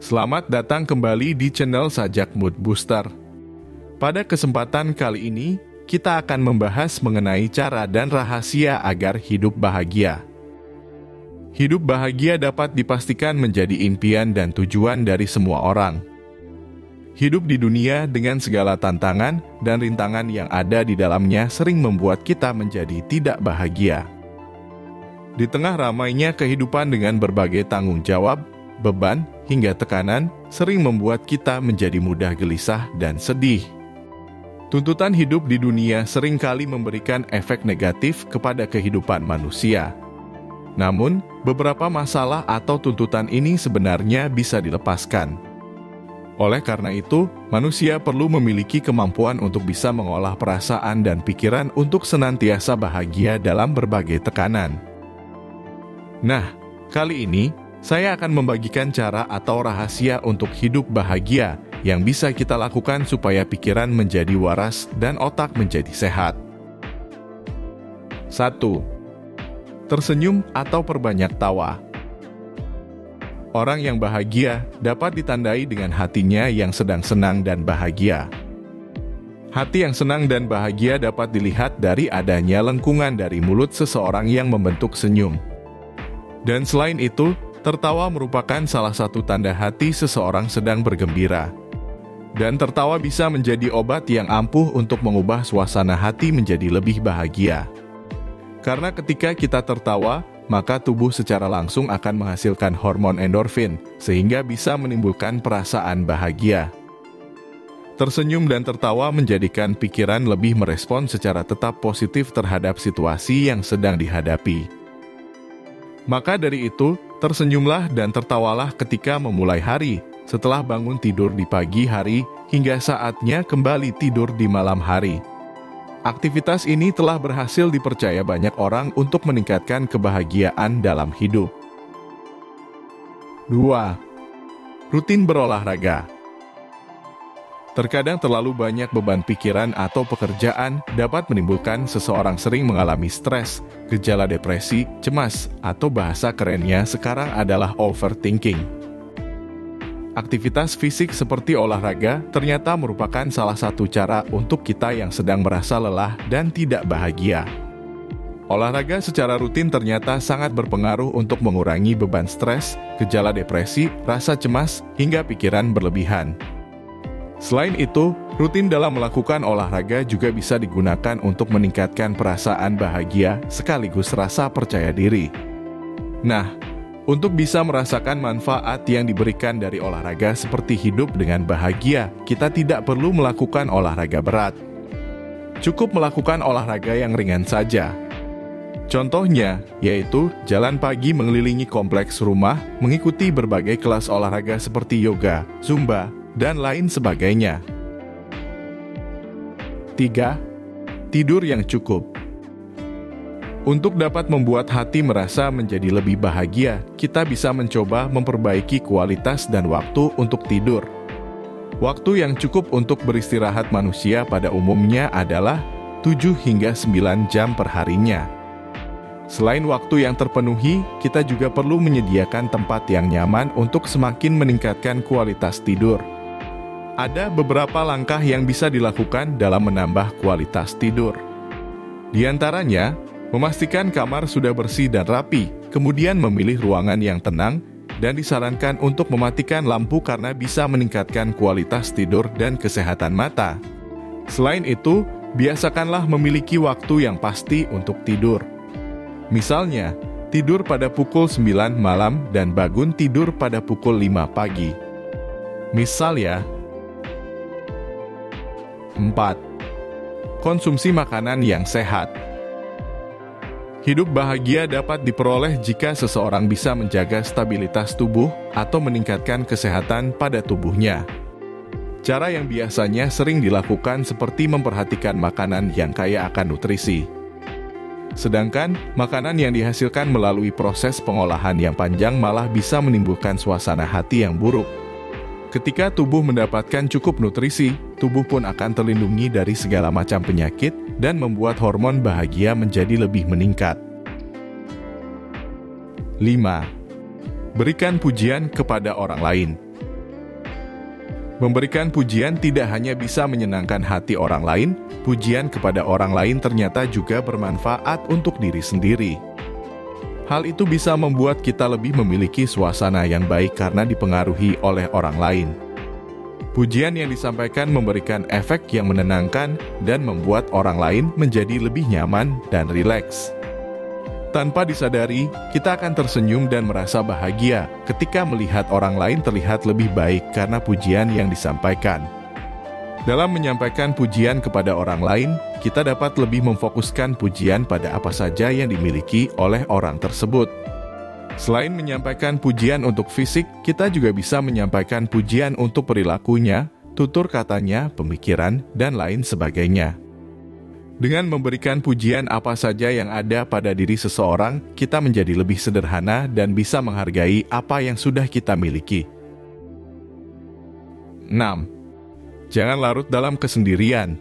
Selamat datang kembali di channel Sajak Mood Booster. Pada kesempatan kali ini, kita akan membahas mengenai cara dan rahasia agar hidup bahagia. Hidup bahagia dapat dipastikan menjadi impian dan tujuan dari semua orang. Hidup di dunia dengan segala tantangan dan rintangan yang ada di dalamnya sering membuat kita menjadi tidak bahagia. Di tengah ramainya kehidupan dengan berbagai tanggung jawab, beban, hingga tekanan sering membuat kita menjadi mudah gelisah dan sedih. Tuntutan hidup di dunia seringkali memberikan efek negatif kepada kehidupan manusia. Namun, beberapa masalah atau tuntutan ini sebenarnya bisa dilepaskan. Oleh karena itu, manusia perlu memiliki kemampuan untuk bisa mengolah perasaan dan pikiran untuk senantiasa bahagia dalam berbagai tekanan. Nah, kali ini saya akan membagikan cara atau rahasia untuk hidup bahagia yang bisa kita lakukan supaya pikiran menjadi waras dan otak menjadi sehat. 1. Tersenyum atau perbanyak tawa. Orang yang bahagia dapat ditandai dengan hatinya yang sedang senang dan bahagia. Hati yang senang dan bahagia dapat dilihat dari adanya lengkungan dari mulut seseorang yang membentuk senyum. Dan selain itu, tertawa merupakan salah satu tanda hati seseorang sedang bergembira. Dan tertawa bisa menjadi obat yang ampuh untuk mengubah suasana hati menjadi lebih bahagia. Karena ketika kita tertawa, maka tubuh secara langsung akan menghasilkan hormon endorfin, sehingga bisa menimbulkan perasaan bahagia. Tersenyum dan tertawa menjadikan pikiran lebih merespon secara tetap positif terhadap situasi yang sedang dihadapi. Maka dari itu, tersenyumlah dan tertawalah ketika memulai hari, setelah bangun tidur di pagi hari, hingga saatnya kembali tidur di malam hari. Aktivitas ini telah berhasil dipercaya banyak orang untuk meningkatkan kebahagiaan dalam hidup. 2. Rutin berolahraga. Terkadang terlalu banyak beban pikiran atau pekerjaan dapat menimbulkan seseorang sering mengalami stres, gejala depresi, cemas, atau bahasa kerennya sekarang adalah overthinking. Aktivitas fisik seperti olahraga ternyata merupakan salah satu cara untuk kita yang sedang merasa lelah dan tidak bahagia. Olahraga secara rutin ternyata sangat berpengaruh untuk mengurangi beban stres, gejala depresi, rasa cemas, hingga pikiran berlebihan. Selain itu, rutin dalam melakukan olahraga juga bisa digunakan untuk meningkatkan perasaan bahagia sekaligus rasa percaya diri. Nah, untuk bisa merasakan manfaat yang diberikan dari olahraga seperti hidup dengan bahagia, kita tidak perlu melakukan olahraga berat. Cukup melakukan olahraga yang ringan saja. Contohnya, yaitu jalan pagi mengelilingi kompleks rumah, mengikuti berbagai kelas olahraga seperti yoga, zumba, dan lain sebagainya. 3. Tidur yang cukup. Untuk dapat membuat hati merasa menjadi lebih bahagia, kita bisa mencoba memperbaiki kualitas dan waktu untuk tidur. Waktu yang cukup untuk beristirahat manusia pada umumnya adalah 7 hingga 9 jam per harinya. Selain waktu yang terpenuhi, kita juga perlu menyediakan tempat yang nyaman untuk semakin meningkatkan kualitas tidur. Ada beberapa langkah yang bisa dilakukan dalam menambah kualitas tidur. Di antaranya, memastikan kamar sudah bersih dan rapi, kemudian memilih ruangan yang tenang, dan disarankan untuk mematikan lampu karena bisa meningkatkan kualitas tidur dan kesehatan mata. Selain itu, biasakanlah memiliki waktu yang pasti untuk tidur. Misalnya, tidur pada pukul 9 malam dan bangun tidur pada pukul 5 pagi. Misal ya. 4. Konsumsi makanan yang sehat. Hidup bahagia dapat diperoleh jika seseorang bisa menjaga stabilitas tubuh atau meningkatkan kesehatan pada tubuhnya. Cara yang biasanya sering dilakukan seperti memperhatikan makanan yang kaya akan nutrisi. Sedangkan, makanan yang dihasilkan melalui proses pengolahan yang panjang malah bisa menimbulkan suasana hati yang buruk. Ketika tubuh mendapatkan cukup nutrisi, tubuh pun akan terlindungi dari segala macam penyakit dan membuat hormon bahagia menjadi lebih meningkat. 5. Berikan pujian kepada orang lain. Memberikan pujian tidak hanya bisa menyenangkan hati orang lain, pujian kepada orang lain ternyata juga bermanfaat untuk diri sendiri. Hal itu bisa membuat kita lebih memiliki suasana yang baik karena dipengaruhi oleh orang lain. Pujian yang disampaikan memberikan efek yang menenangkan dan membuat orang lain menjadi lebih nyaman dan rileks. Tanpa disadari, kita akan tersenyum dan merasa bahagia ketika melihat orang lain terlihat lebih baik karena pujian yang disampaikan. Dalam menyampaikan pujian kepada orang lain, kita dapat lebih memfokuskan pujian pada apa saja yang dimiliki oleh orang tersebut. Selain menyampaikan pujian untuk fisik, kita juga bisa menyampaikan pujian untuk perilakunya, tutur katanya, pemikiran, dan lain sebagainya. Dengan memberikan pujian apa saja yang ada pada diri seseorang, kita menjadi lebih sederhana dan bisa menghargai apa yang sudah kita miliki. 6. Jangan larut dalam kesendirian.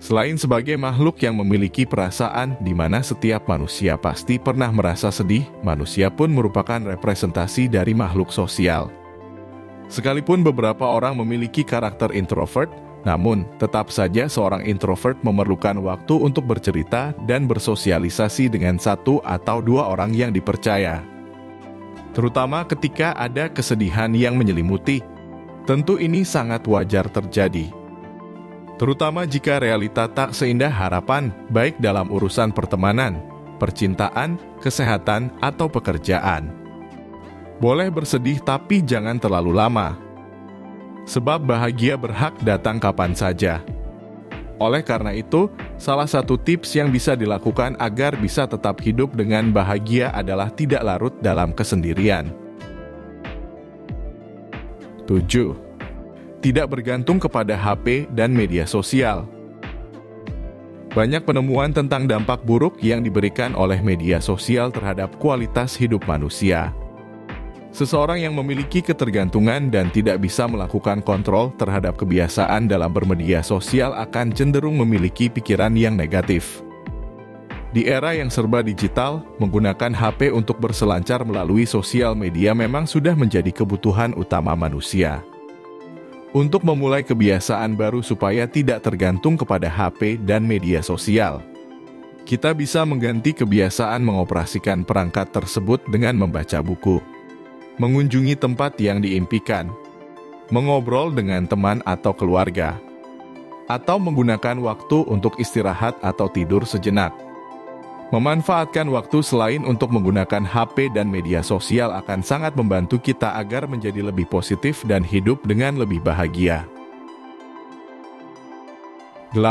Selain sebagai makhluk yang memiliki perasaan di mana setiap manusia pasti pernah merasa sedih, manusia pun merupakan representasi dari makhluk sosial. Sekalipun beberapa orang memiliki karakter introvert, namun, tetap saja seorang introvert memerlukan waktu untuk bercerita dan bersosialisasi dengan satu atau dua orang yang dipercaya. Terutama ketika ada kesedihan yang menyelimuti. Tentu ini sangat wajar terjadi. Terutama jika realita tak seindah harapan, baik dalam urusan pertemanan, percintaan, kesehatan, atau pekerjaan. Boleh bersedih tapi jangan terlalu lama. Sebab bahagia berhak datang kapan saja. Oleh karena itu, salah satu tips yang bisa dilakukan agar bisa tetap hidup dengan bahagia adalah tidak larut dalam kesendirian. 7. Tidak bergantung kepada HP dan media sosial. Banyak penemuan tentang dampak buruk yang diberikan oleh media sosial terhadap kualitas hidup manusia. Seseorang yang memiliki ketergantungan dan tidak bisa melakukan kontrol terhadap kebiasaan dalam bermedia sosial akan cenderung memiliki pikiran yang negatif. Di era yang serba digital, menggunakan HP untuk berselancar melalui sosial media memang sudah menjadi kebutuhan utama manusia. Untuk memulai kebiasaan baru supaya tidak tergantung kepada HP dan media sosial, kita bisa mengganti kebiasaan mengoperasikan perangkat tersebut dengan membaca buku, mengunjungi tempat yang diimpikan, mengobrol dengan teman atau keluarga, atau menggunakan waktu untuk istirahat atau tidur sejenak. Memanfaatkan waktu selain untuk menggunakan HP dan media sosial akan sangat membantu kita agar menjadi lebih positif dan hidup dengan lebih bahagia. 8.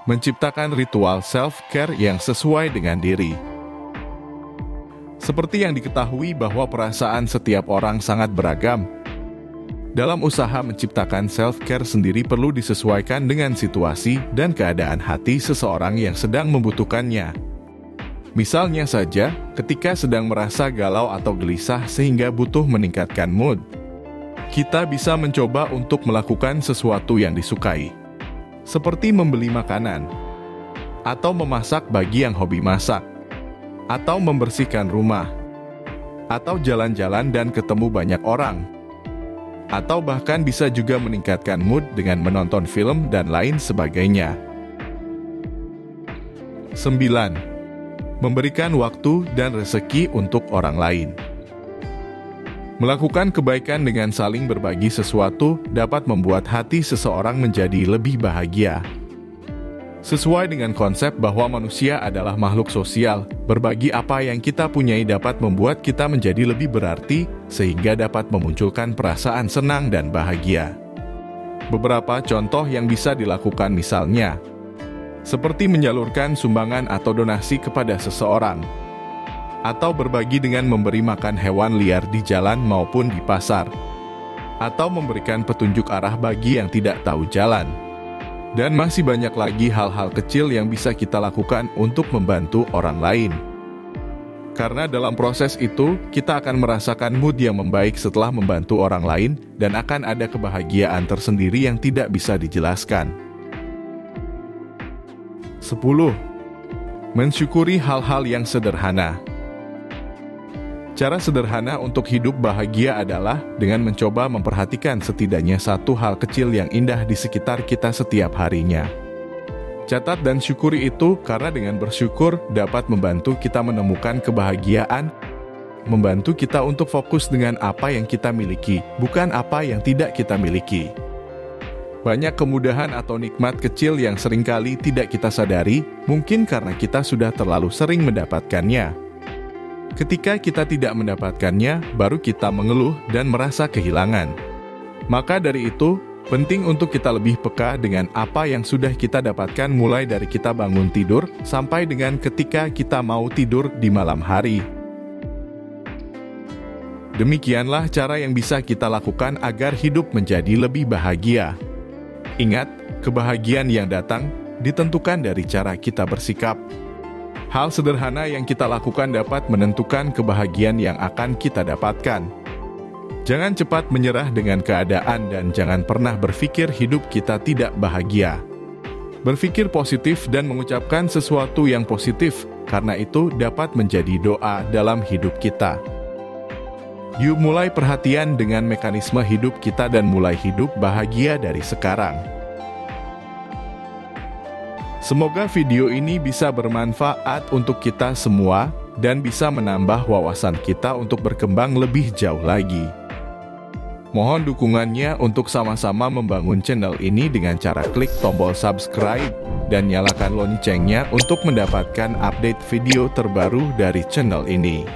Menciptakan ritual self-care yang sesuai dengan diri. Seperti yang diketahui bahwa perasaan setiap orang sangat beragam, dalam usaha menciptakan self-care sendiri perlu disesuaikan dengan situasi dan keadaan hati seseorang yang sedang membutuhkannya. Misalnya saja, ketika sedang merasa galau atau gelisah sehingga butuh meningkatkan mood, kita bisa mencoba untuk melakukan sesuatu yang disukai, seperti membeli makanan, atau memasak bagi yang hobi masak, atau membersihkan rumah, atau jalan-jalan dan ketemu banyak orang, atau bahkan bisa juga meningkatkan mood dengan menonton film dan lain sebagainya. 9. Memberikan waktu dan rezeki untuk orang lain. Melakukan kebaikan dengan saling berbagi sesuatu dapat membuat hati seseorang menjadi lebih bahagia. Sesuai dengan konsep bahwa manusia adalah makhluk sosial, berbagi apa yang kita punyai dapat membuat kita menjadi lebih berarti, sehingga dapat memunculkan perasaan senang dan bahagia. Beberapa contoh yang bisa dilakukan misalnya, seperti menyalurkan sumbangan atau donasi kepada seseorang, atau berbagi dengan memberi makan hewan liar di jalan maupun di pasar, atau memberikan petunjuk arah bagi yang tidak tahu jalan. Dan masih banyak lagi hal-hal kecil yang bisa kita lakukan untuk membantu orang lain. Karena dalam proses itu, kita akan merasakan mood yang membaik setelah membantu orang lain dan akan ada kebahagiaan tersendiri yang tidak bisa dijelaskan. 10. Mensyukuri hal-hal yang sederhana. Cara sederhana untuk hidup bahagia adalah dengan mencoba memperhatikan setidaknya satu hal kecil yang indah di sekitar kita setiap harinya. Catat dan syukuri itu karena dengan bersyukur dapat membantu kita menemukan kebahagiaan, membantu kita untuk fokus dengan apa yang kita miliki, bukan apa yang tidak kita miliki. Banyak kemudahan atau nikmat kecil yang seringkali tidak kita sadari, mungkin karena kita sudah terlalu sering mendapatkannya. Ketika kita tidak mendapatkannya, baru kita mengeluh dan merasa kehilangan. Maka dari itu, penting untuk kita lebih peka dengan apa yang sudah kita dapatkan mulai dari kita bangun tidur sampai dengan ketika kita mau tidur di malam hari. Demikianlah cara yang bisa kita lakukan agar hidup menjadi lebih bahagia. Ingat, kebahagiaan yang datang ditentukan dari cara kita bersikap. Hal sederhana yang kita lakukan dapat menentukan kebahagiaan yang akan kita dapatkan. Jangan cepat menyerah dengan keadaan dan jangan pernah berpikir hidup kita tidak bahagia. Berpikir positif dan mengucapkan sesuatu yang positif, karena itu dapat menjadi doa dalam hidup kita. Yuk mulai perhatian dengan mekanisme hidup kita dan mulai hidup bahagia dari sekarang. Semoga video ini bisa bermanfaat untuk kita semua dan bisa menambah wawasan kita untuk berkembang lebih jauh lagi. Mohon dukungannya untuk sama-sama membangun channel ini dengan cara klik tombol subscribe dan nyalakan loncengnya untuk mendapatkan update video terbaru dari channel ini.